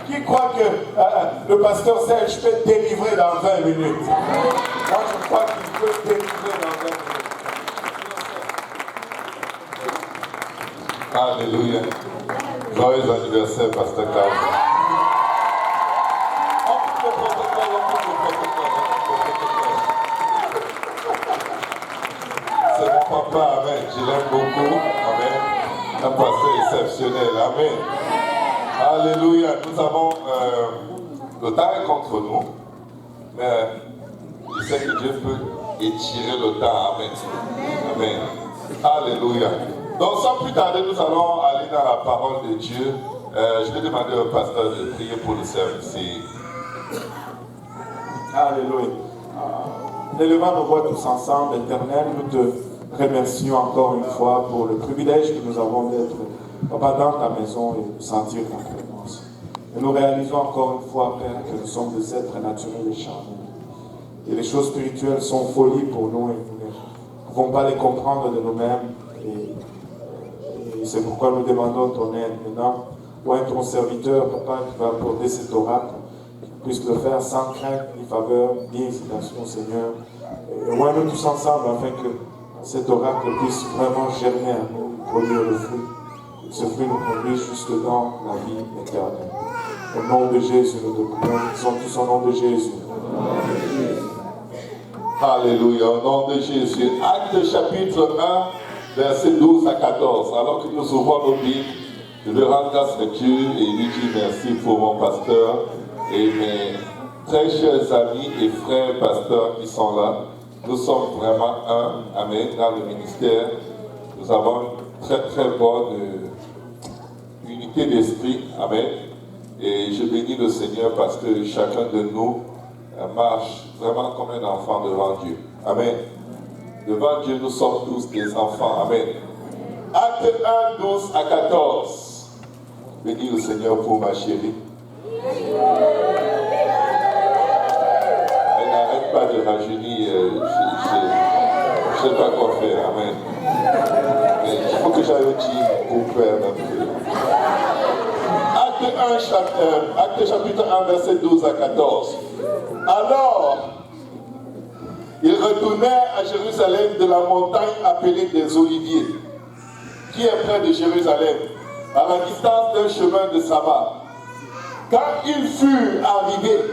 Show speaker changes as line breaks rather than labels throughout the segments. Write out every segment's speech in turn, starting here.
Qui croit que le pasteur Serge peut délivrer dans 20 minutes? Moi, je crois qu'il peut délivrer dans 20 minutes.
Alléluia. Joyeux anniversaire, pasteur Carl. C'est mon papa, amen. Je l'aime beaucoup, amen. Un pasteur exceptionnel, amen. Alléluia. Nous avons le temps est contre nous, mais je sais que Dieu peut étirer le temps, amen. Amen. Alléluia. Donc sans plus tarder, nous allons aller dans la parole de Dieu. Je vais demander au pasteur de prier pour le service.
Alléluia. Élevons nos voix tous ensemble, Éternel, nous te remercions encore une fois pour le privilège que nous avons d'être dans ta maison et de sentir ta présence. Et nous réalisons encore une fois, Père, que nous sommes des êtres naturels et charnels. Et les choses spirituelles sont folie pour nous et nous ne pouvons pas les comprendre de nous-mêmes. Et c'est pourquoi nous demandons ton aide maintenant. Oint ton serviteur, Papa, qui va apporter cet oracle, qu'il puisse le faire sans crainte, ni faveur, ni hésitation, Seigneur. Et oint-nous tous ensemble afin que cet oracle puisse vraiment germer à nous, produire le fruit. Et ce fruit nous conduise jusque dans la vie éternelle. Au nom de Jésus, nous te prions. Nous sommes tous au nom de Jésus.
Alléluia, au nom de Jésus. Acte chapitre 1, versets 12 à 14. Alors que nous ouvrons nos Bibles, je veux rendre grâce à Dieu et lui dire merci pour mon pasteur et mes très chers amis et frères pasteurs qui sont là. Nous sommes vraiment un, amen, dans le ministère. Nous avons une très très bonne unité d'esprit, amen. Et je bénis le Seigneur parce que chacun de nous marche vraiment comme un enfant devant Dieu. Amen. Devant Dieu, nous sommes tous des enfants. Amen. Acte 1, 12 à 14. Bénis le Seigneur pour ma chérie. Elle n'arrête pas de rajeunir. Je ne sais pas quoi faire. Amen. Mais il faut que j'aille au gym pour faire un peu. Acte chapitre 1, verset 12 à 14. Alors, il retournait à Jérusalem de la montagne appelée des Oliviers, qui est près de Jérusalem, à la distance d'un chemin de sabbat. Quand il fut arrivé,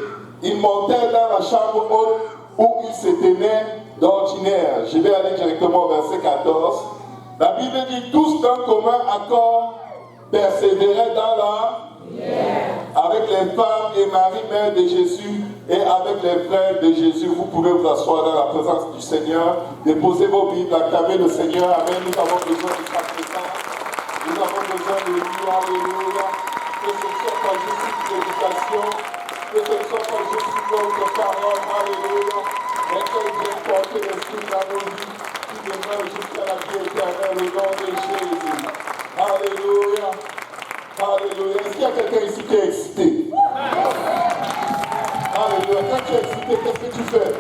il montait dans la chambre haute où il se tenait d'ordinaire. Je vais aller directement au verset 14. La Bible dit: tous d'un commun accord persévéraient dans la avec les femmes et Marie, mère de Jésus, et avec les frères de Jésus. Vous pouvez vous asseoir dans la présence du Seigneur, déposez vos Bibles, acclamez le Seigneur. Amen. Nous avons besoin de sa présence. Nous avons besoin de lui. Alléluia. Que ce ne soit pas juste une prédication, que ce ne soit pas juste une autre parole. Alléluia. Mais qu'elle vienne porter l'esprit dans nos vies, qui demeure jusqu'à la vie éternelle au nom de Jésus. Alléluia. Alléluia. Est-ce qu'il y a quelqu'un ici qui est excité? Alléluia. Quand tu es excité, qu'est-ce que tu fais?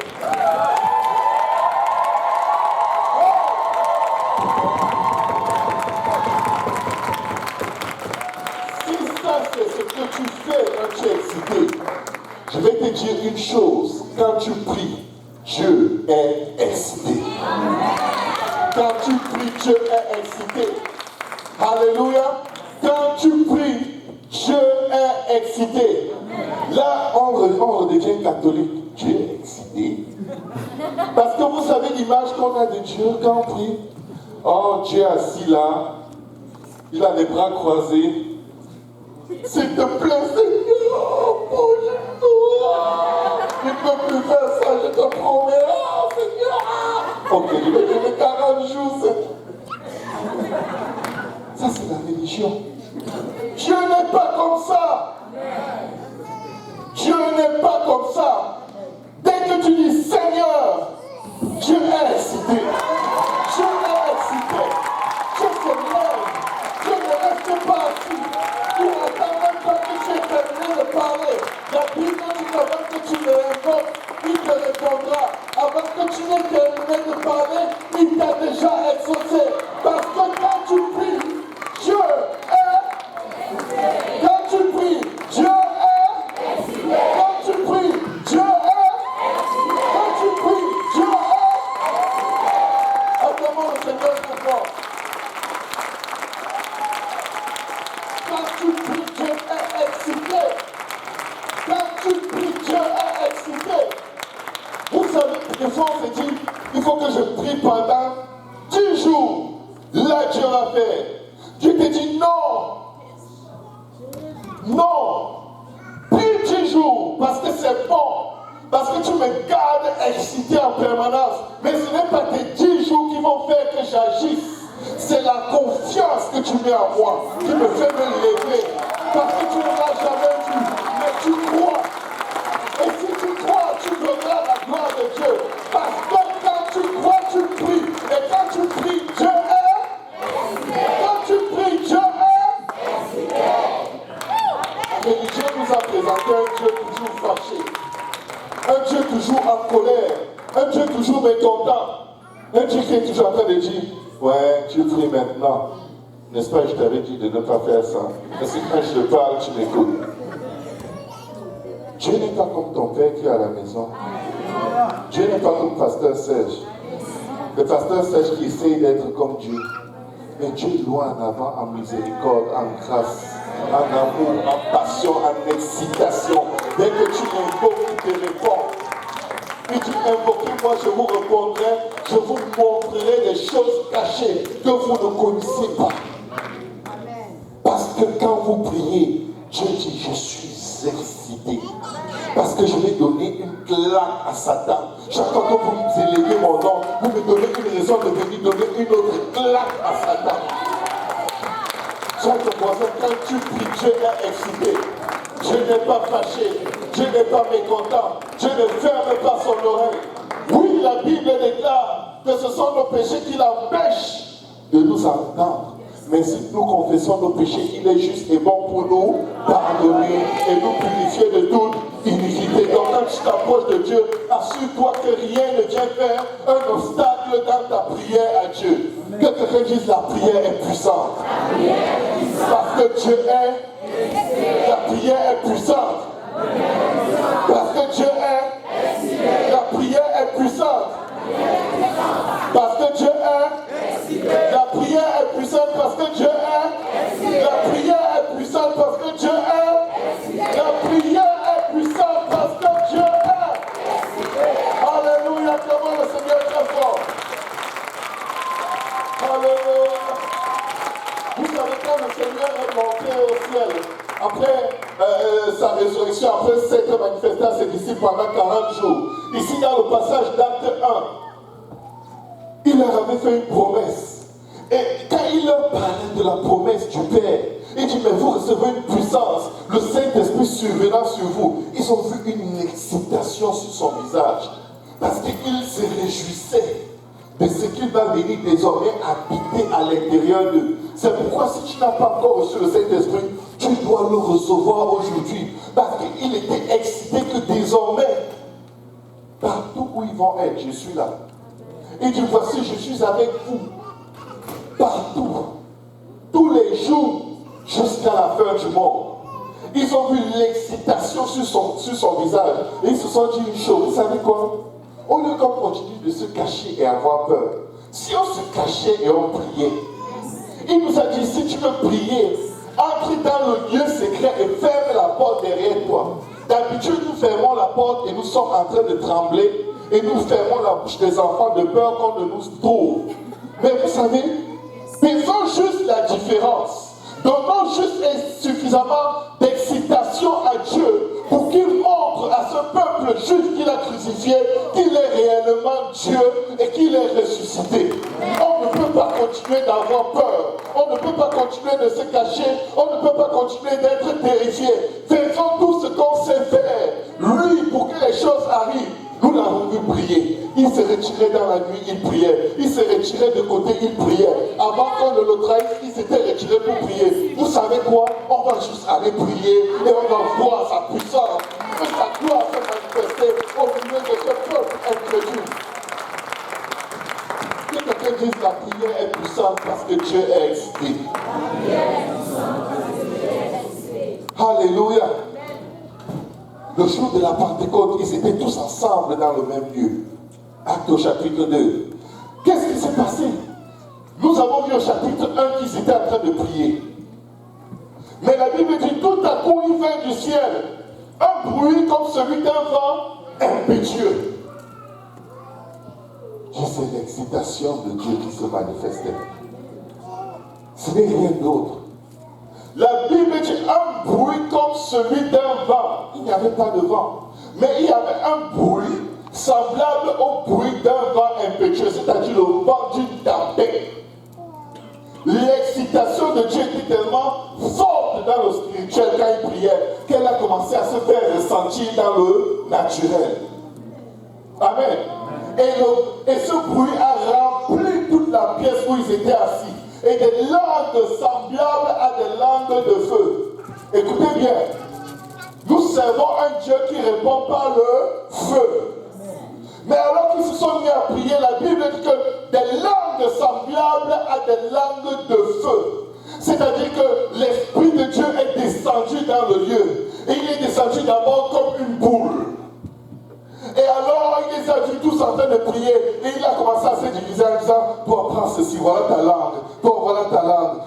Si ça c'est ce que tu fais quand tu es excité, je vais te dire une chose. Quand tu pries, Dieu est excité. Quand tu pries, Dieu est excité. Alléluia. Quand tu pries, Dieu est excité. Là, on redevient catholique. Dieu est excité. Parce que vous savez l'image qu'on a de Dieu quand on prie. Oh, Dieu est assis là. Il a les bras croisés. S'il te plaît, Seigneur, je ne peux plus faire ça, je te promets. Oh, Seigneur. Ok, je vais donner 40 jours. Ça, c'est la religion. Dieu n'est pas comme ça. Dieu n'est pas comme ça. Dès que tu dis Seigneur, Dieu est excité. Dieu est excité. Dieu se lève. Dieu ne reste pas assis. Il n'attend même pas que me gardes excité en permanence. Mais ce n'est pas tes 10 jours qui vont faire que j'agisse. C'est la confiance que tu mets en moi qui me fait me lever. Parce que tu ne l'as jamais vu, mais tu crois. Et si tu crois, tu verras la gloire de Dieu. Parce que quand tu crois, tu pries. Et quand tu pries, Dieu est. Quand tu pries, Dieu est. Mais Dieu nous a présenté un Dieu toujours fâché. Un Dieu toujours en colère. Un Dieu toujours mécontent. Un Dieu qui est toujours en train de dire, ouais, tu pries maintenant. N'est-ce pas, je t'avais dit de ne pas faire ça. Parce que quand je te parle, tu m'écoutes. Dieu n'est pas comme ton père qui est à la maison. Dieu n'est pas comme le pasteur Serge. Le pasteur Serge qui essaye d'être comme Dieu. Mais Dieu est loin en avant, en miséricorde, en grâce, en amour, en passion, en excitation. Dès que tu l'invoques, il te répond. Puis tu invoques, moi je vous répondrai, je vous montrerai des choses cachées que vous ne connaissez pas. Parce que quand vous priez, Dieu dit, je suis excité. Parce que je vais donner une claque à Satan. Chaque fois que vous élevez mon nom, vous me donnez une raison de venir donner une autre claque à Satan. Chaque voisin, quand tu pries, Dieu est excité. Dieu n'est pas fâché. Dieu n'est pas mécontent. Dieu ne ferme pas son oreille. Oui, la Bible déclare que ce sont nos péchés qui l'empêchent de nous entendre. Mais si nous confessons nos péchés, il est juste et bon pour nous pardonner et nous purifier de toute iniquité. Donc quand tu t'approches de Dieu, assure-toi que rien ne vient faire un obstacle dans ta prière à Dieu. Que quelqu'un dise la prière est puissante. Parce que Dieu est, la prière est puissante. Parce que Dieu est, la prière est puissante. Parce que Dieu est, la prière est puissante parce que Dieu est. La prière est puissante parce que Dieu est. La prière est puissante parce que Dieu est. Alléluia, comment le Seigneur est très fort. Alléluia. Vous savez quand le Seigneur est monté au ciel, après sa résurrection, après s'être manifesté à ses disciples pendant 40 jours, ici dans le passage d'Acte 1, il leur avait fait une promesse. Et quand il leur parlait de la promesse du Père, il dit, mais vous recevez une puissance, le Saint-Esprit survenant sur vous. Ils ont vu une excitation sur son visage, parce qu'il se réjouissait de ce qu'il va venir désormais habiter à l'intérieur d'eux. C'est pourquoi si tu n'as pas encore reçu le Saint-Esprit, tu dois le recevoir aujourd'hui, parce qu'il était excité que désormais, partout où ils vont être, je suis là. Il dit, voici, je suis avec vous, partout, tous les jours, jusqu'à la fin du monde. Ils ont vu l'excitation sur son visage. Et ils se sont dit une chose, vous savez quoi? Au lieu qu'on continue de se cacher et avoir peur, si on se cachait et on priait, il nous a dit, si tu veux prier, entre dans le lieu secret et ferme la porte derrière toi. D'habitude, nous fermons la porte et nous sommes en train de trembler. Et nous fermons la bouche des enfants de peur qu'on ne nous trouve. Mais vous savez, faisons juste la différence. Donnons juste suffisamment d'excitation à Dieu pour qu'il montre à ce peuple juste qu'il a crucifié qu'il est réellement Dieu et qu'il est ressuscité. On ne peut pas continuer d'avoir peur. On ne peut pas continuer de se cacher. On ne peut pas continuer d'être terrifié. Faisons tout ce qu'on sait faire. Lui, pour que les choses arrivent. Nous l'avons vu prier. Il se retirait dans la nuit, il priait. Il se retirait de côté, il priait. Avant qu'on ne le trahisse, il s'était retiré pour prier. Vous savez quoi? On va juste aller prier et on va voir sa puissance. Que sa gloire se manifester au milieu de ce peuple incrédule. Que quelqu'un dise la prière est puissante parce que Dieu est excité. Alléluia. Le jour de la Pentecôte, ils étaient tous ensemble dans le même lieu. Acte au chapitre 2. Qu'est-ce qui s'est passé? Nous avons vu au chapitre 1 qu'ils étaient en train de prier. Mais la Bible dit, tout à coup, il vint du ciel un bruit comme celui d'un vent impétueux. C'est l'excitation de Dieu qui se manifestait. Ce n'est rien d'autre. La Bible dit un bruit comme celui d'un vent. Il n'y avait pas de vent. Mais il y avait un bruit semblable au bruit d'un vent impétueux, c'est-à-dire le vent d'une tempête. L'excitation de Dieu était tellement forte dans le spirituel quand il priait qu'elle a commencé à se faire ressentir dans le naturel. Amen. Et ce bruit a rempli toute la pièce où ils étaient assis. Et des langues semblables à des langues de feu. Écoutez bien, nous servons un Dieu qui répond par le feu. Mais alors qu'ils se sont mis à prier, la Bible dit que des langues semblables à des langues de feu. C'est-à-dire que l'Esprit de Dieu est descendu dans le lieu. Et il est descendu d'abord comme une boule. Et alors, il les a vus tous en train de prier. Et il a commencé à se diviser en disant, toi, prends ceci, voilà ta langue. Toi,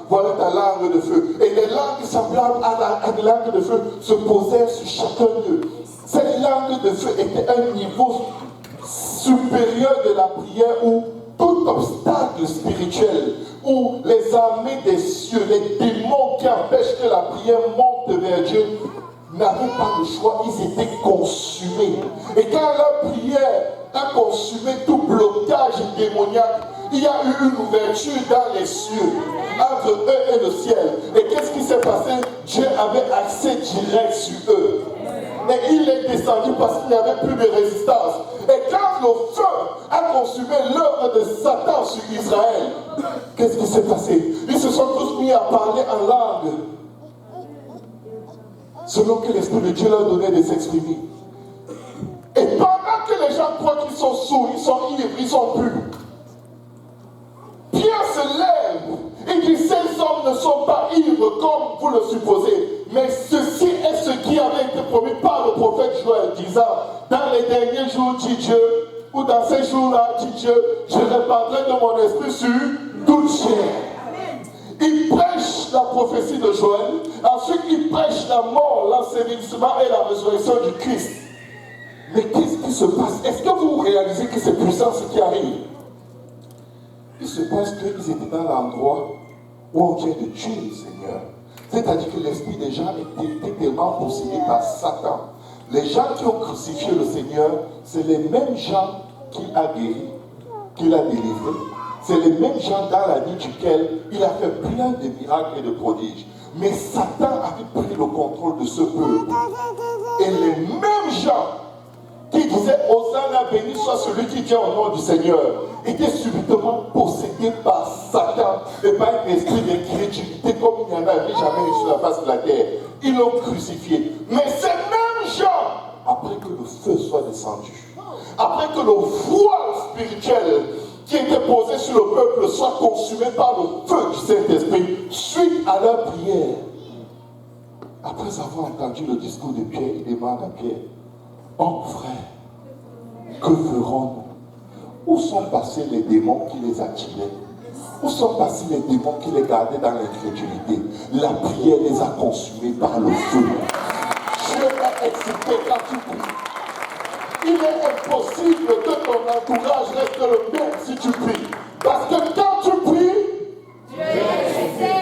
voilà ta langue de feu. Et les langues semblables à des langues de feu se posaient sur chacun d'eux. Cette langue de feu était un niveau supérieur de la prière où tout obstacle spirituel, où les armées des cieux, les démons qui empêchent que la prière monte vers Dieu, n'avaient pas le choix, ils étaient consumés. Et quand la prière a consumé tout blocage démoniaque, il y a eu une ouverture dans les cieux, entre eux et le ciel. Et qu'est-ce qui s'est passé? Dieu avait accès direct sur eux. Et il est descendu parce qu'il n'y avait plus de résistance. Et quand le feu a consumé l'œuvre de Satan sur Israël, qu'est-ce qui s'est passé? Ils se sont tous mis à parler en langue, selon que l'Esprit de Dieu leur donnait de s'exprimer. Et pendant que les gens croient qu'ils sont sourds, ils sont ivres, ils sont purs, Pierre se lève et dit, ces hommes ne sont pas ivres comme vous le supposez, mais ceci est ce qui avait été promis par le prophète Joël, disant, dans les derniers jours, dit Dieu, ou dans ces jours-là, dit Dieu, je répandrai de mon esprit sur toute chair. Il prêche la prophétie de Joël, ensuite il prêche la mort, l'ensevelissement et la résurrection du Christ. Mais qu'est-ce qui se passe? Est-ce que vous réalisez que c'est puissant ce qui arrive? Il se passe qu'ils étaient dans l'endroit où on vient de tuer le Seigneur. C'est-à-dire que l'esprit des gens était tellement possédé par Satan. Les gens qui ont crucifié le Seigneur, c'est les mêmes gens qu'il a guéris, qu'il a délivrés. C'est les mêmes gens dans la vie duquel il a fait plein de miracles et de prodiges. Mais Satan avait pris le contrôle de ce peuple. Et les mêmes gens qui disaient Hosanna, béni soit celui qui vient au nom du Seigneur, étaient subitement possédés par Satan et par un esprit d'incrédulité comme il n'y en avait jamais eu sur la face de la terre. Ils l'ont crucifié. Mais ces mêmes gens, après que le feu soit descendu, après que le voile spirituel qui était posé sur le peuple soit consumé par le feu du Saint-Esprit, suite à leur prière, après avoir entendu le discours de Pierre, il demande à Pierre, oh frère, que ferons-nous? Où sont passés les démons qui les attiraient? Où sont passés les démons qui les gardaient dans l'incrédulité? La prière les a consumés par le feu. Dieu est excité quand tu pries. Il est impossible que ton entourage reste le même si tu pries. Parce que quand tu pries, Dieu est excité.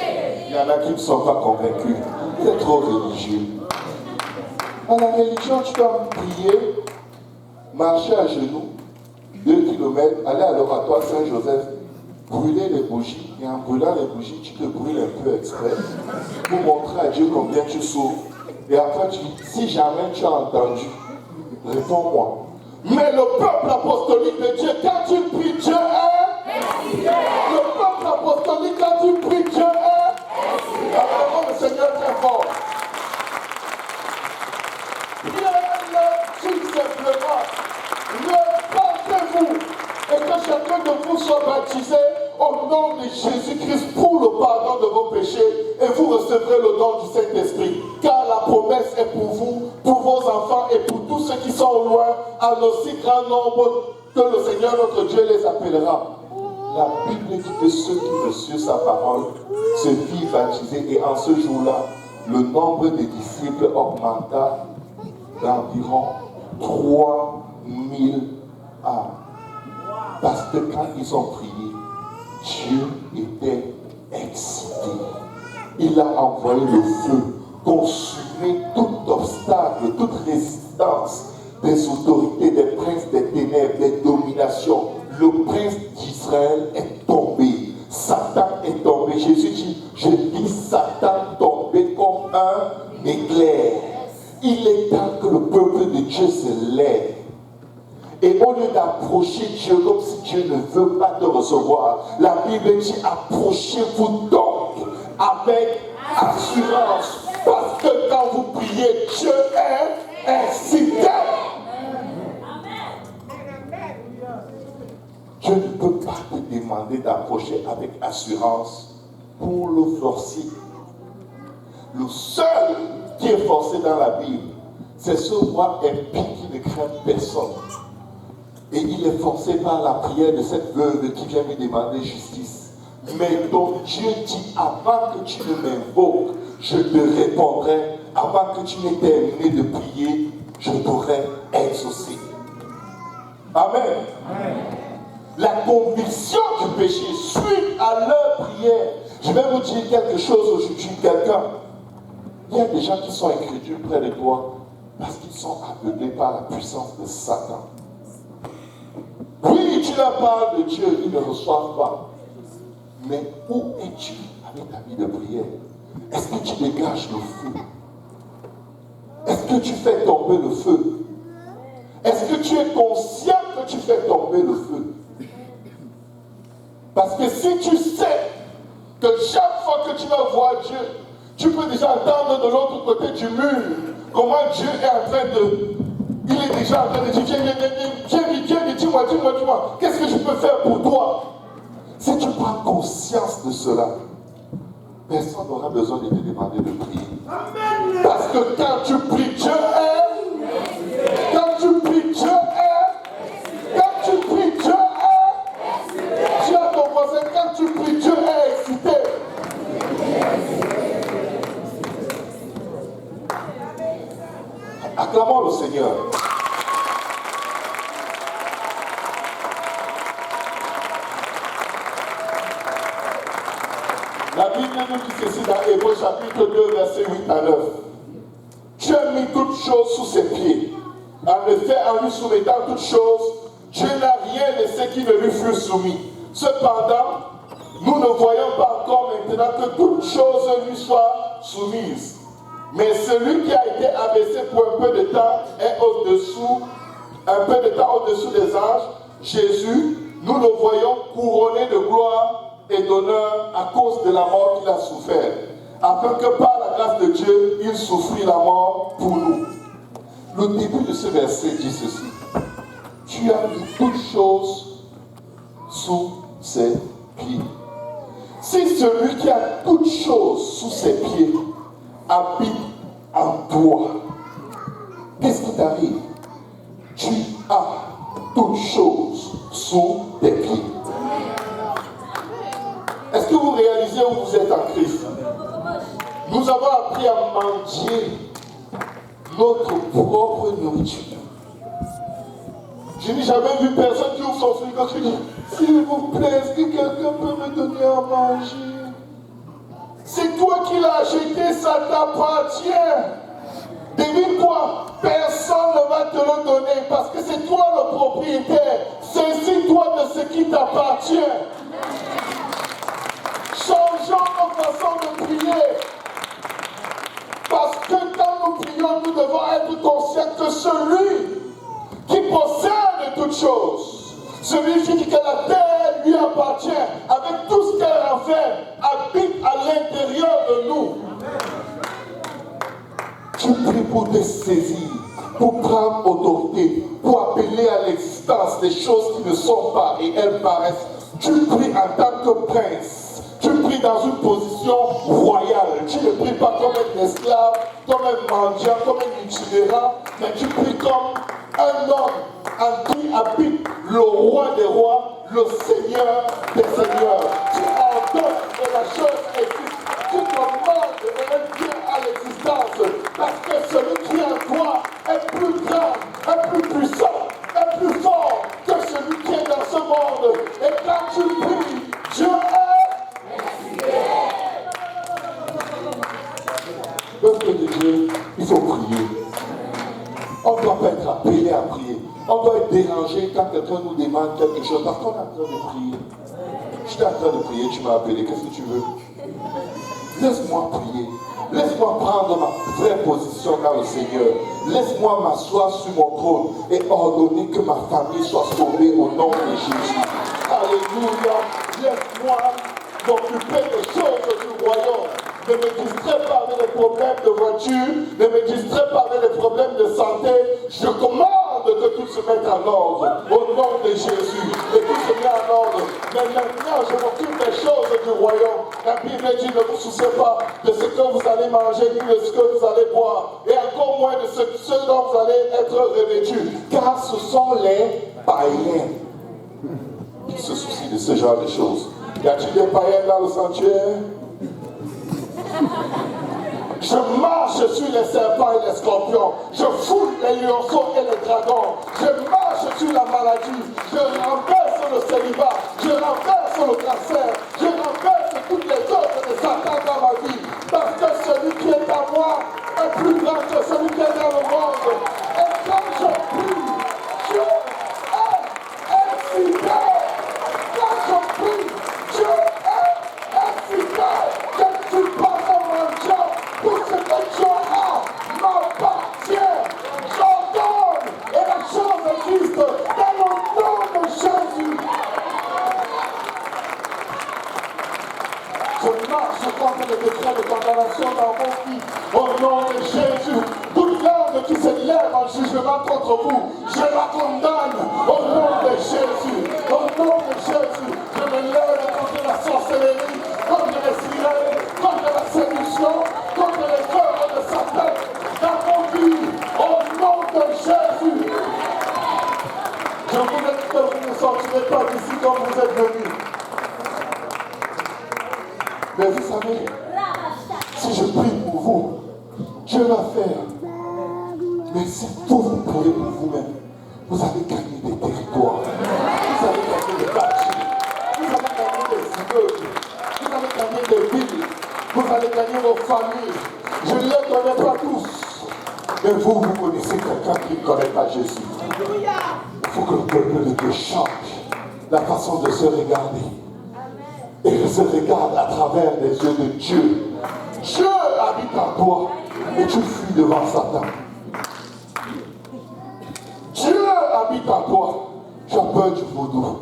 Il y en a qui ne sont pas convaincus. C'est trop religieux. Dans la religion, tu dois prier, marcher à genoux, 2 kilomètres, aller à l'oratoire Saint-Joseph, brûler les bougies, et en brûlant les bougies, tu te brûles un peu exprès pour montrer à Dieu combien tu souffres. Et après, tu dis, si jamais tu as entendu, réponds-moi. Mais le peuple apostolique de Dieu, quand tu pries, Dieu est. Le peuple apostolique, quand tu pries, Dieu est. Appelons le Seigneur très fort. Tout simplement, repentez-vous et que chacun de vous soit baptisé au nom de Jésus-Christ pour le pardon de vos péchés et vous recevrez le don du Saint-Esprit. Car la promesse est pour vous, pour vos enfants et pour tous ceux qui sont au loin, en aussi grand nombre que le Seigneur notre Dieu les appellera. La Bible dit que ceux qui reçurent sa parole se firent baptiser et en ce jour-là, le nombre des disciples augmenta d'environ 3000 âmes. Parce que quand ils ont prié, Dieu était excité. Il a envoyé le feu, consumé tout obstacle, toute résistance des autorités, des princes, des le prince d'Israël est tombé. Satan est tombé. Jésus dit, je vis Satan tomber comme un éclair. Il est temps que le peuple de Dieu se lève. Et au lieu d'approcher Dieu comme si Dieu ne veut pas te recevoir, la Bible dit, approchez-vous donc avec assurance. Parce que quand vous priez, Dieu est incité. Dieu ne peut pas te demander d'approcher avec assurance pour le forcer. Le seul qui est forcé dans la Bible, c'est ce roi impie qui ne craint personne. Et il est forcé par la prière de cette veuve qui vient lui demander justice. Mais donc Dieu dit, avant que tu ne m'invoques, je te répondrai. Avant que tu n'aies terminé de prier, je t'aurai exaucé. Amen. Amen. La conviction du péché suite à leur prière. Je vais vous dire quelque chose aujourd'hui, quelqu'un. Il y a des gens qui sont incrédules près de toi parce qu'ils sont aveuglés par la puissance de Satan. Oui, tu leur parles de Dieu, ils ne reçoivent pas. Mais où es-tu avec ta vie de prière? Est-ce que tu dégages le feu? Est-ce que tu fais tomber le feu? Est-ce que tu es conscient que tu fais tomber le feu? Parce que si tu sais que chaque fois que tu vas voir Dieu, tu peux déjà entendre de l'autre côté du mur comment Dieu est en train de... Il est déjà en train de dire, viens, dis-moi, qu'est-ce que je peux faire pour toi? Si tu prends conscience de cela, personne n'aura besoin de te demander de prier. Amen. Parce que quand tu pries, Dieu est. Quand tu pries, Dieu est. Quand tu pries, Dieu est. Dis à ton voisin, quand tu pries, Dieu est excité. Acclamons le Seigneur. La Bible nous dit ceci dans Hébreux chapitre 2, verset 8 à 9. Dieu a mis toutes choses sous ses pieds. En effet, en lui soumettant toutes choses, Dieu n'a rien laissé qui ne lui fût soumis. Cependant, nous ne voyons pas encore maintenant que toutes choses lui soient soumises. Mais celui qui a été abaissé pour un peu de temps est au-dessous, un peu de temps au-dessous des anges, Jésus, nous le voyons couronné de gloire et d'honneur à cause de la mort qu'il a souffert, afin que par la grâce de Dieu, il souffrit la mort pour nous. Le début de ce verset dit ceci. Tu as mis toutes choses sous ses pieds. Si celui qui a toutes choses sous ses pieds habite en toi, qu'est-ce qui t'arrive? Tu as toutes choses sous tes pieds. Est-ce que vous réalisez où vous êtes en Christ? Nous avons appris à mendier notre propre nourriture. Je n'ai jamais vu personne qui ouvre son frigo qui dit, s'il vous plaît, est-ce que quelqu'un peut me donner à manger? C'est toi qui l'as acheté, ça t'appartient. Devine quoi? Personne ne va te le donner parce que c'est toi le propriétaire. Saisis-toi de ce qui t'appartient. Changeons nos façons de prier. Parce que quand nous prions, nous devons être conscients que celui qui possède toutes choses, celui qui dit que la terre lui appartient, avec tout ce qu'elle renferme, habite à l'intérieur de nous. Tu pries pour te saisir, pour prendre autorité, pour appeler à l'existence des choses qui ne sont pas et elles paraissent. Tu pries en tant que prince. Tu pries dans une position royale. Tu ne pries pas comme un esclave, comme un mendiant, comme un itinérant, mais tu pries comme un homme en qui habite le roi des rois, le Seigneur des seigneurs. Tu ordonnes que la chose existe. Tu commandes de mettre Dieu à l'existence. Parce que celui qui est en toi est plus grand, est plus puissant, est plus fort que celui qui est dans ce monde. Et quand tu pries, Dieu est. Peuple de Dieu, il faut prier. On ne doit pas être appelé à prier. On doit être dérangé quand quelqu'un nous demande quelque chose parce qu'on est en train de prier. J'étais en train de prier, tu m'as appelé, qu'est-ce que tu veux? Laisse-moi prier. Laisse-moi prendre ma vraie position dans le Seigneur. Laisse-moi m'asseoir sur mon trône et ordonner que ma famille soit sauvée au nom de Jésus. Alléluia. Laisse-moi m'occuper des choses du royaume. Ne me distrais pas avec les problèmes de voiture. Ne me distrais pas avec les problèmes de santé. Je commande que tout se mette en ordre au nom de Jésus. Et tout se met en ordre. Mais maintenant, je m'occupe des choses du royaume. La Bible dit, ne vous souciez pas de ce que vous allez manger, ni de ce que vous allez boire. Et encore moins de ce dont vous allez être revêtus. Car ce sont les païens qui se soucient de ce genre de choses. Y a-t-il des païens dans le sanctuaire? Je marche sur les serpents et les scorpions. Je foule les lionceaux et les dragons. Je marche sur la maladie. Je renverse le célibat. Je renverse le cancer. Je renverse toutes les œuvres de Satan dans ma vie. Parce que celui qui est à moi est plus grand que celui qui est dans le monde. Et quand je prie, Dieu est excité. Quand je prie, Dieu est excité. Je ne suis pas un mendiant. Tout ce que Dieu a m'appartient. J'ordonne et la chose existe dans le nom de Jésus. Je marche contre les décrets de condamnation dans vos vies. Au nom de Jésus, toute langue qui se lève en jugement contre vous, je la condamne. Au nom de Jésus, au nom de Jésus, je me lève contre la sorcellerie, contre les sirènes, contre la séduction, contre les œuvres de Satan dans vos vies. Au nom de Jésus. Je vous dis que vous ne sortirez pas d'ici comme vous êtes venus. Mais vous savez, si je prie pour vous, Dieu va faire. Mais si vous priez pour vous-même, vous allez gagner des territoires. Vous allez gagner des bâtiments. Vous allez gagner des immeubles. Vous allez gagner des villes. Vous allez gagner vos familles. Je ne les connais pas tous. Mais vous connaissez quelqu'un qui ne connaît pas Jésus. Il faut que le peuple de Dieu change la façon de se regarder. Et se regarde à travers les yeux de Dieu. Dieu habite en toi et tu fuis devant Satan. Dieu habite en toi. Tu as peur du vaudou.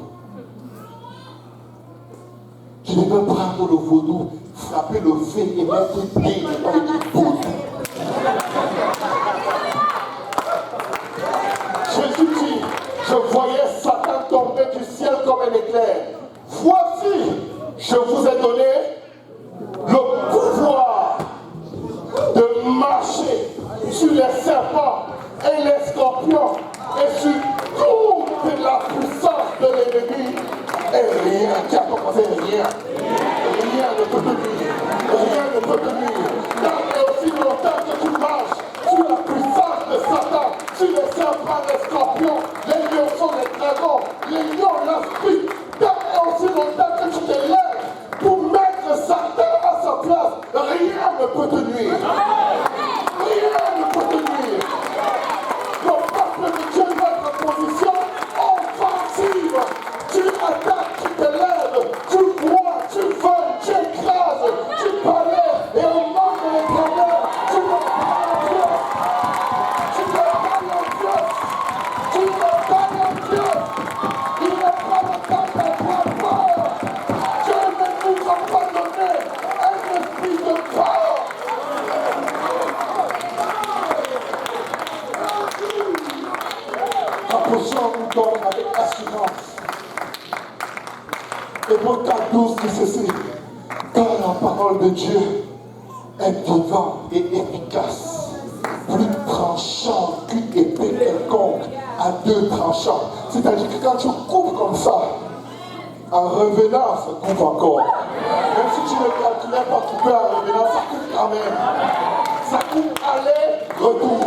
Tu ne peux prendre le vaudou, frapper le feu et mettre tes pieds dedans et tu poudres. Jésus dit, je voyais Satan tomber du ciel comme un éclair. Voici, je vous ai donné le pouvoir de marcher sur les serpents et les scorpions et sur toute la puissance de l'ennemi. Et rien, qui a commencé rien. Rien ne peut te nuire. Rien ne peut te nuire. Tant et aussi longtemps que tu marches sur la puissance de Satan, sur les serpents, les scorpions, les lionceaux, les dragons, les lions, l'esprit, tant et aussi longtemps que tu te lèves pour mettre Satan à sa place, rien ne peut te nuire. Rien ne peut te nuire. Le peuple de Dieu va être en position offensive. Tu attaques, tu te lèves, tu vois, tu voles, tu écrases, tu balais, et au nom de l'Éternel, tu me parles en Dieu. Tu me parles en Dieu. Tu me parles en Dieu. Il n'est pas le temps d'avoir peur. Dieu ne nous a pas donné un esprit de peur. Approchons-nous donc avec assurance. Hébreux 4:12 dit ceci, car la parole de Dieu est vivante et efficace, plus tranchant qu'une épée quelconque à deux tranchants. C'est-à-dire que quand tu coupes comme ça, en revenant, ça coupe encore. Même si tu ne calculais pas couper en revenant, ça coupe quand même. Ça coupe aller, retour.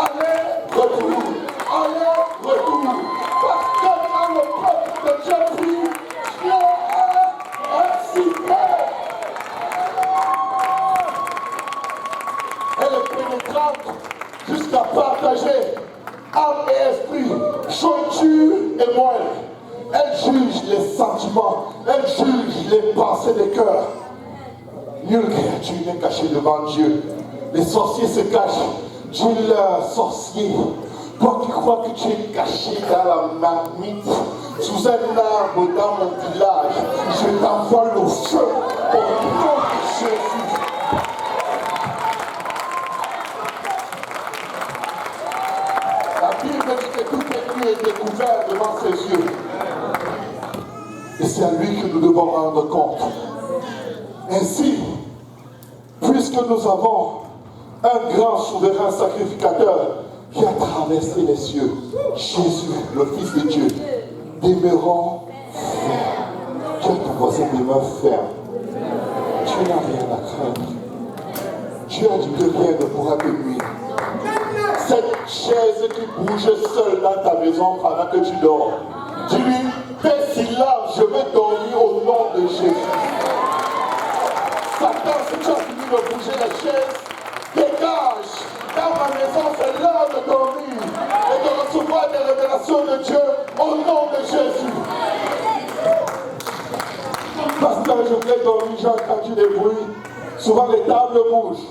Aller, retour. Aller, retour. Parce que dans le peuple de Dieu prie, Dieu est excité. Elle est pénétrante jusqu'à partager âme et esprit, jointure et moelle. Elle juge les sentiments, elle juge les pensées des cœurs. Nulle créature n'est cachée devant Dieu. Les sorciers se cachent. Dis-leur, sorcier, toi qui crois que tu es caché dans la marmite, sous un arbre dans mon village, je t'envoie le feu au nom de Jésus. La Bible dit que tout ennemi est découvert devant ses yeux. Et c'est à lui que nous devons rendre compte. Ainsi, puisque nous avons un grand souverain sacrificateur qui a traversé les cieux, Jésus, le Fils de Dieu, demeurons fermes. Tu as ton voisin, demeure ferme. Tu n'as rien à craindre. Dieu a dit que rien ne pourra te nuire. Cette chaise qui bouge seule dans ta maison pendant que tu dors, dis-lui, fais silence, je vais dormir au nom de Jésus. Satan, si tu as fini de bouger la chaise, dégage. Dans ma maison, c'est l'heure de dormir et de recevoir des révélations de Dieu au nom de Jésus. Pasteur, je voulais dormir, j'ai entendu des bruits. Souvent les tables bougent.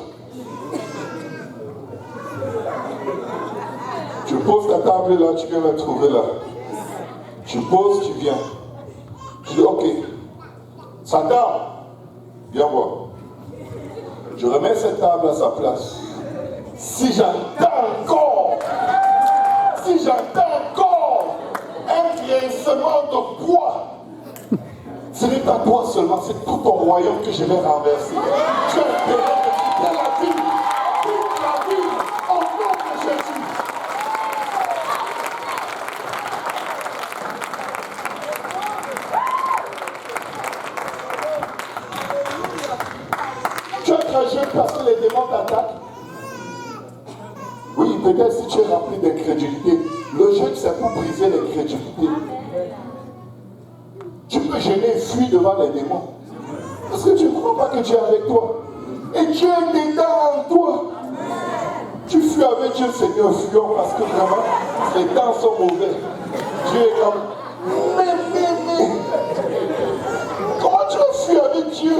Tu poses ta table là, tu viens la trouver là. Tu poses, tu viens. Je dis ok. Satan, viens voir. Je remets cette table à sa place. Si j'entends encore un grincement de poids, ce n'est pas toi seulement, c'est tout ton royaume que je vais renverser. Tu as intérêt de quitter la vie, au nom de Jésus. Tu es très jeune parce que les démons t'attaquent. Oui, peut-être si tu es rempli d'incrédulité, le jeûne c'est pour briser l'incrédulité. Tu peux gêner et fuir devant les démons. Parce que tu ne crois pas que Dieu est avec toi. Et Dieu est dedans en toi. Tu fuis avec Dieu, Seigneur, fuyons parce que vraiment, les temps sont mauvais. Dieu est comme, mais. Comment tu vas fuir avec Dieu?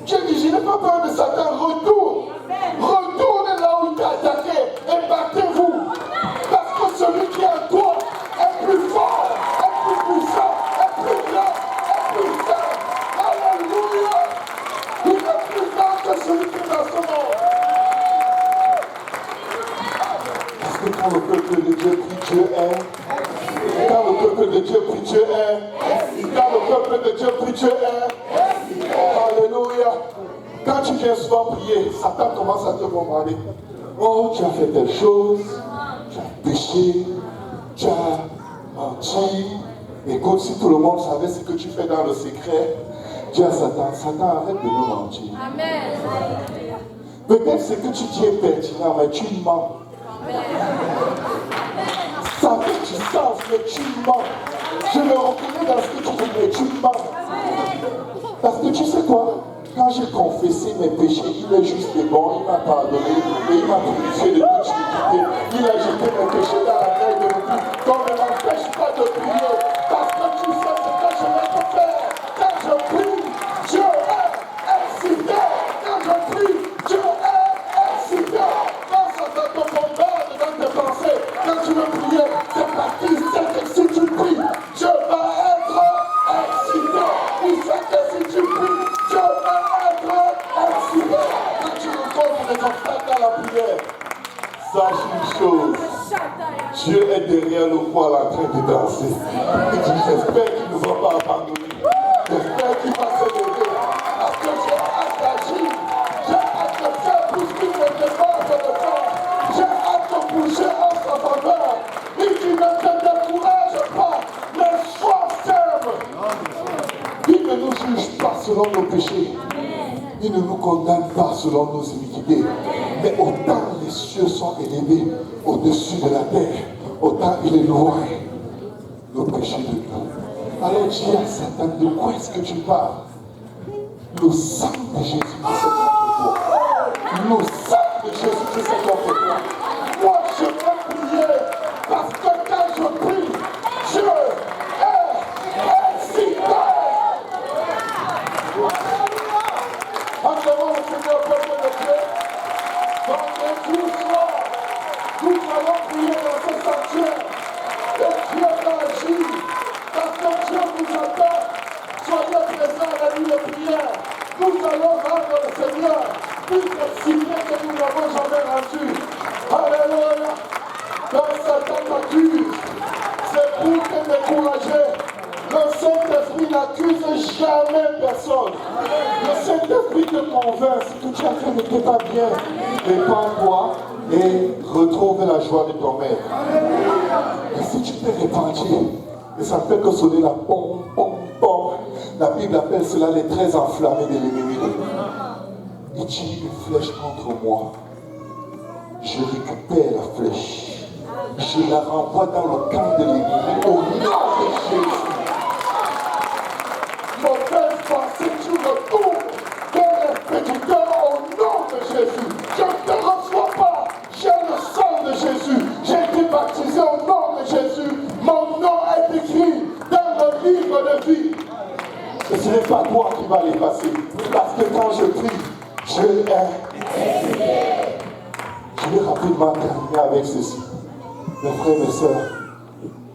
Dieu dit, je n'ai pas peur de Satan, retourne là où il t'a attaqué et battez-vous. Parce que celui qui est en toi est plus fort, est plus puissant, est plus grand, est plus saint. Alléluia. Il est plus grand que celui qui est dans ce monde. Parce que quand le peuple de Dieu prie, Dieu est. Quand le peuple de Dieu prie, Dieu est. Quand le peuple de Dieu prie, Dieu est. Alléluia. Quand tu viens souvent prier, Satan commence à te bombarder. Oh, tu as fait telle chose, tu as péché, tu as menti. Écoute, si tout le monde savait ce que tu fais dans le secret, dis à Satan, arrête de nous mentir.
Amen.
Peut-être ce que tu dis est pertinent, mais tu mens. Ça fait du sens, mais tu mens. Je le reconnais dans ce que tu dis, mais tu mens. Parce que tu sais quoi? Quand j'ai confessé mes péchés, il est juste et bon, il m'a pardonné et il m'a purifié de toute iniquité. Il a jeté mes péchés dans la mer de l'oubli. Donc ne m'empêche pas de prier, parce que tu sais ce que je vais te faire. Quand je prie, Dieu est excité. Quand je prie, Dieu est excité. Quand ça te bombarde dans tes pensées, quand tu veux prier, c'est parti, c'est que si tu pries, Dieu va être excité. Il sait que si tu pries, Dieu va être excité. Quand tu rencontres des obstacles dans la prière, sache une chose, Dieu est derrière le poil en train de danser. Il dit, j'espère qu'il ne va pas abandonner. J'espère qu'il va se lever. Parce que j'ai hâte d'agir. J'ai hâte de faire tout ce qu'il me demande de faire. J'ai hâte de bouger en sa faveur. Il dit, ne te décourage pas, mais sois ferme. Il ne nous juge pas selon nos péchés. Il ne nous condamne pas selon nos iniquités. Mais autant les cieux sont élevés au-dessus de la terre, autant il est loin le péché de nous. Alors dis à Satan, de quoi est-ce que tu parles? Le sang de Jésus qui s'est contre toi. Le sang de Jésus qui s'est contre toi. Vendredi soir, nous allons prier dans ce sanctuaire. Et Dieu va agir. Parce que Dieu nous attend. Soyez présents à la nuit de prière. Nous allons rendre le Seigneur plus excités que nous n'avons jamais rendu. Alléluia. Quand Satan t'accuse, c'est pour te décourager. Le Saint-Esprit n'accuse jamais personne. Le Saint-Esprit te convainc. Ce que tu as fait n'était pas bien. Répands-toi et retrouve la joie de ton maître. Et si tu t'es répandu, et ça ne fait que sonner la pom, pom, pom. La Bible appelle cela les traits enflammés de l'ennemi. Il tire une flèche contre moi. Je récupère la flèche. Je la renvoie dans le camp de l'ennemi au nom de Jésus. Mauvaise pensée, tu retournes vers les pédiceurs au nom de Jésus. Je ne te reçois pas. J'ai le sang de Jésus. J'ai été baptisé au nom de Jésus. Mon nom est écrit dans le livre de vie. Et ce n'est pas toi qui vas l'effacer. Parce que quand je prie, je vais rapidement terminer avec ceci. Mes frères et sœurs,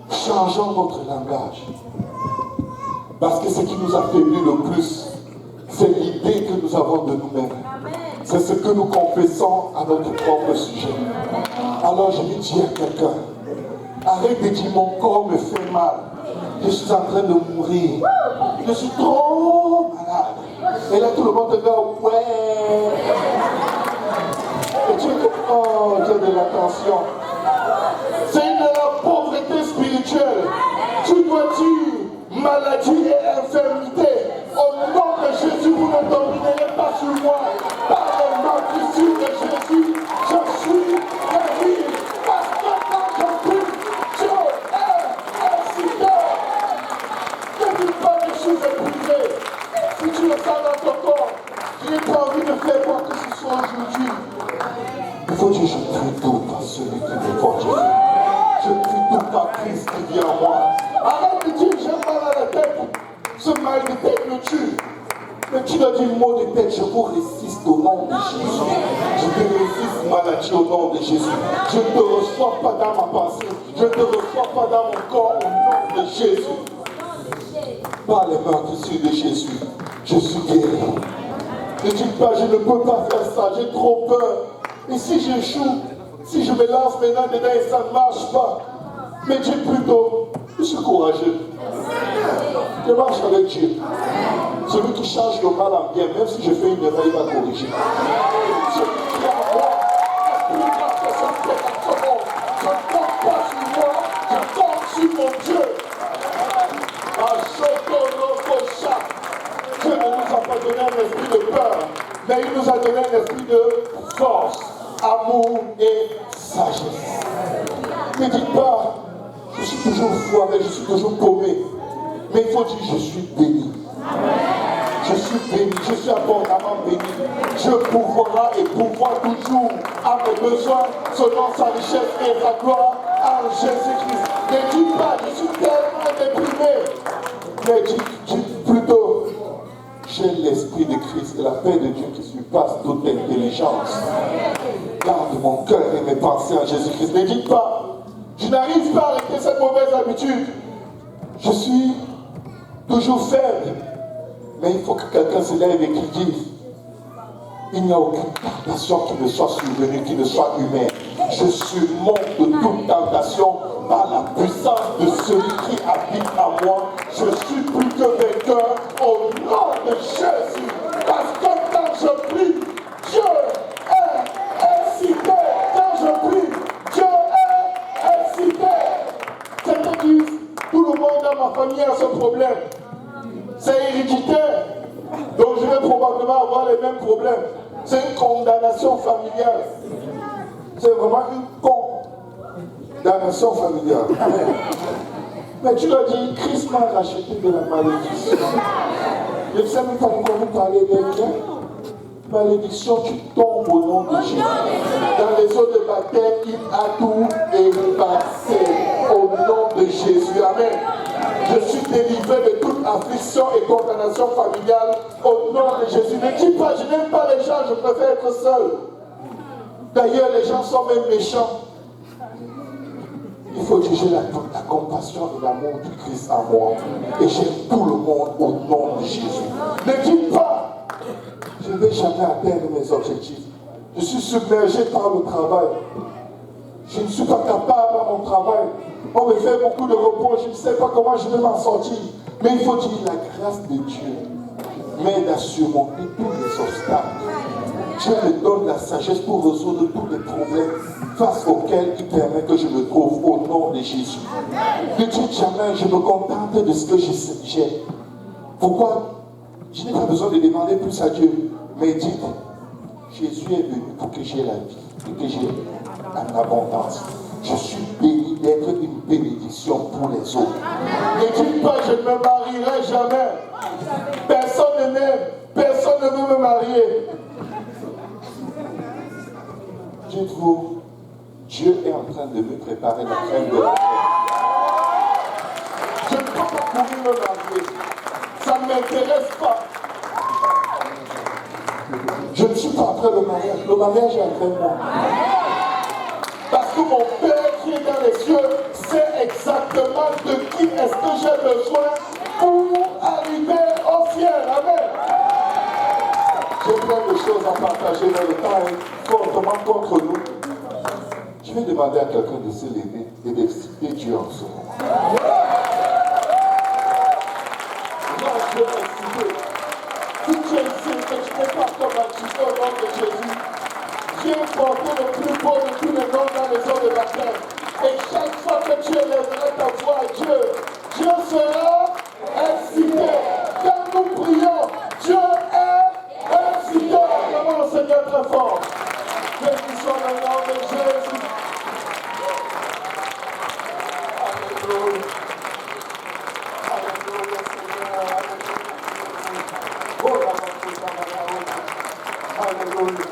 changeons notre langage. Parce que ce qui nous affaiblit le plus, c'est l'idée que nous avons de nous-mêmes. C'est ce que nous confessons à notre propre sujet. Alors je vais dire à quelqu'un, arrête de dire mon corps me fait mal. Je suis en train de mourir. Je suis trop malade. Et là tout le monde te dit, ouais. Et tu es comme, oh, j'ai de l'attention. C'est de la pauvreté spirituelle. Tu dois dire maladie et infirmité. Au nom de Jésus, vous ne dominerez pas sur moi. Par le nom de Jésus, je suis guéri. Parce que quand je prie, Dieu est excité. Ne dis pas que je suis épuisé. Si tu le sens dans ton corps, je n'ai pas envie de faire quoi que ce soit aujourd'hui. Il faut dire, je prie tout par celui qui me fortifie. Je prie tout par Christ qui vient en moi. Arrête de dire, j'ai mal à la tête. Ce mal de tête me tue. Mais tu dois dire mot de tête, je vous résiste au nom de Jésus. Je te résiste maladie au nom de Jésus. Je ne te reçois pas dans ma pensée. Je ne te reçois pas dans mon corps au nom de Jésus. Par les meurtrissures de Jésus, je suis guéri. Ne dites pas, je ne peux pas faire ça, j'ai trop peur. Et si j'échoue, si je me lance maintenant dedans et ça ne marche pas, mais dis plutôt, je suis courageux. Je marche avec Dieu. Celui qui change le mal en bien, même si je fais une erreur, il va corriger. Celui qui est en moi, plus grave que ça peut être. Je ne compte pas sur moi, je compte sur mon Dieu. Dieu ne nous a pas donné un esprit de peur, mais il nous a donné un esprit de force, amour et sagesse. Ne dites pas, je suis toujours foiré, je suis toujours paumé. Mais il faut dire, je suis béni. Je suis béni, je suis abondamment béni. Je pourvoirai et pourvois toujours à mes besoins selon sa richesse et sa gloire en Jésus-Christ. Ne dites pas, je suis tellement déprimé. Mais dites plutôt, j'ai l'esprit de Christ et la paix de Dieu qui surpasse toute intelligence. Garde mon cœur et mes pensées en Jésus-Christ. Ne dites pas, je n'arrive pas à arrêter cette mauvaise habitude. Je suis toujours faible. Mais il faut que quelqu'un se lève et qu'il dise, il n'y a aucune tentation qui me soit survenue, qui ne soit humaine. Je surmonte de toute tentation par la puissance de celui qui habite en moi. Je suis plus que vainqueur au nom de Jésus. Parce que quand je prie, Dieu est excité. Quand je prie, Dieu est excité. C'est-à-dire, tout le monde dans ma famille a ce problème. C'est héréditaire. Donc je vais probablement avoir les mêmes problèmes. C'est une condamnation familiale. C'est vraiment une condamnation familiale. Mais tu dois dire, Christ m'a racheté de la malédiction. Je ne sais même pas pourquoi vous parlez d'elle. Malédiction, tu tombes au nom de Jésus. Dans les eaux de baptême, il a tout effacé. Au nom de Jésus. Amen. Je suis délivré de toute affliction et condamnation familiale au nom de Jésus. Ne dis pas, je n'aime pas les gens, je préfère être seul. D'ailleurs, les gens sont même méchants. Il faut que j'ai la compassion et l'amour du Christ en moi. Et j'aime tout le monde au nom de Jésus. Ne dites pas, je ne vais jamais atteindre mes objectifs. Je suis submergé par le travail. Je ne suis pas capable à mon travail. On me fait beaucoup de repos. Je ne sais pas comment je vais m'en sortir. Mais il faut dire la grâce de Dieu m'aide à surmonter tous les obstacles. Dieu me donne la sagesse pour résoudre tous les problèmes face auxquels il permet que je me trouve au nom de Jésus. Ne dites jamais, je me contente de ce que j'ai. Pourquoi? Je n'ai pas besoin de demander plus à Dieu. Mais dites, Jésus est venu pour que j'ai la vie, pour que j'ai en abondance. Je suis béni d'être une bénédiction pour les autres. Ne dites pas, je ne me marierai jamais. Personne ne m'aime, personne ne veut me marier. Dites-vous, Dieu est en train de me préparer la crème de la crème. Je ne peux pas courir me marier. Ça ne m'intéresse pas. Je ne suis pas après le mariage. Le mariage est après moi. Parce que mon Père qui est dans les cieux sait exactement de qui est-ce que j'ai besoin pour arriver au ciel. Amen. J'ai plein de choses à partager, mais le temps est fortement contre nous. Je vais demander à quelqu'un de se lever et d'exciter Dieu en ce moment. Moi, je vais m'exciter. Si tu es ici, que tu n'es pas comme un petit peu au nom de Jésus, j'ai porté le plus beau de tous les noms dans les eaux de la terre. Et chaque fois que tu élèveras ta voix à Dieu, Dieu sera excité. Quand nous prions, Dieu est excité. Acclamons le Seigneur très fort. Bénissons le nom de Jésus. Alléluia. Alléluia, Seigneur. Alléluia. Alléluia.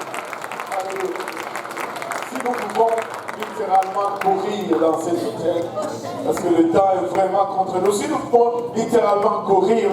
Si nous pouvons littéralement courir dans cette hôtel, parce que le temps est vraiment contre nous, si nous pouvons littéralement courir